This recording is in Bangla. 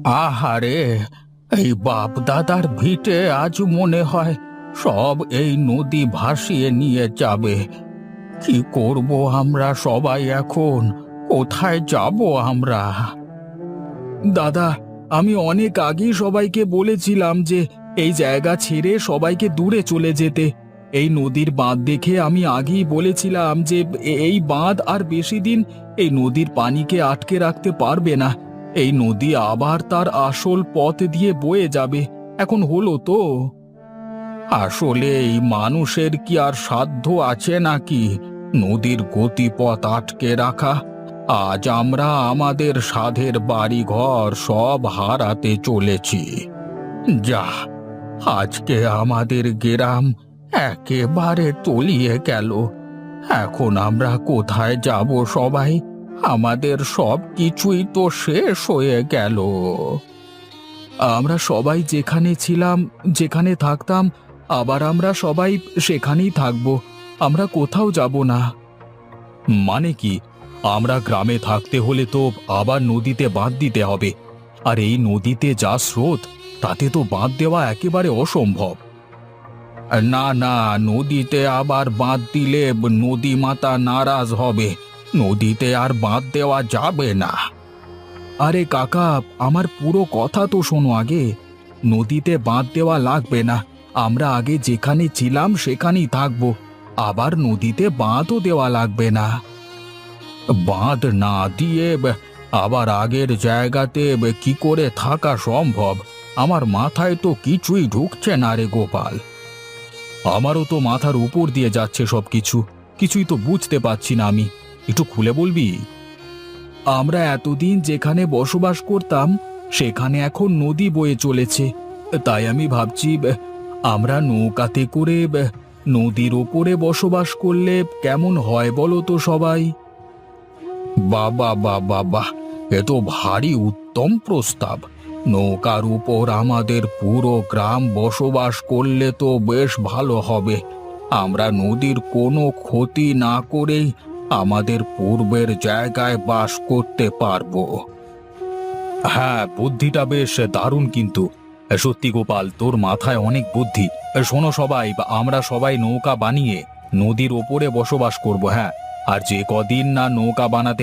আহারে, এই বাপ দাদার ভিটে আজ মনে হয় সব এই নদী ভাসিয়ে নিয়ে যাবে। কি করব আমরা সবাই এখন? কোথায় যাব আমরা? দাদা, আমি অনেক আগেই সবাইকে বলেছিলাম যে এই জায়গা ছেড়ে সবাইকে দূরে চলে যেতে। এই নদীর বাঁধ দেখে আমি আগেই বলেছিলাম যে এই বাঁধ আর বেশি দিন এই নদীর পানিকে আটকে রাখতে পারবে না। এই নদী আবার তার আসল পথ দিয়ে বয়ে যাবে। এখন হলো তো। আসলে এই মানুষের কি আর সাধ্য আছে নাকি নদীর গতিপথ আটকে রাখা? আজ আমরা আমাদের সাধের বাড়ি ঘর সব হারাতে চলেছি। যা, আজকে আমাদের গ্রাম একেবারে তলিয়ে গেল। এখন আমরা কোথায় যাব সবাই? আমাদের সব কিছুই তো শেষ হয়ে গেল। আমরা সবাই যেখানে ছিলাম, যেখানে থাকতাম, আবার আমরা সবাই সেখানেই থাকব। আমরা কোথাও যাব না। মানে কি? আমরা গ্রামে থাকতে হলে তো আবার নদীতে বাঁধ দিতে হবে। আর এই নদীতে যা স্রোত, তাতে তো বাঁধ দেওয়া একেবারে অসম্ভব। না না, নদীতে আবার বাঁধ দিলে নদী মাতা নারাজ হবে। নদীতে আর বাঁধ দেওয়া যাবে না। আরে কাকা, আমার পুরো কথা তো শোনো আগে। নদীতে বাঁধ দেওয়া লাগবে না। আমরা আগে যেখানে ছিলাম সেখানেই থাকবো। আবার নদীতে বাঁধও দেওয়া লাগবে না। বাঁধ না দিয়ে আবার আগের জায়গাতে কি করে থাকা সম্ভব? আমার মাথায় তো কিছুই ঢুকছে না রে গোপাল। আমারও তো মাথার উপর দিয়ে যাচ্ছে সবকিছু। কিছুই তো বুঝতে পারছি না আমি। একটু খুলে বলবি? আমরা এতদিন যেখানে বসবাস করতাম সেখানে এখন নদী বয়ে চলেছে। তাই আমি ভাবছি আমরা নৌকাতে করে নদীর ওপরে বসবাস করলে কেমন হয় বলো তো সবাই? বাবা বাবা বাহ, এ তো ভারী উত্তম প্রস্তাব। নৌকার উপর আমাদের পুরো গ্রাম বসবাস করলে তো বেশ ভালো হবে। আমরা নদীর কোনো ক্ষতি না করেই আমাদের পূর্বের জায়গায় বাস করতে পারবো। হ্যাঁ, বুদ্ধিটা বেশ দারুণ কিন্তু। সত্যি গোপাল, তোর মাথায় অনেক বুদ্ধি। শোনো সবাই, আমরা সবাই নৌকা বানিয়ে নদীর ওপরে বসবাস করব। হ্যাঁ, আর যে কদিন না নৌকা বানাতে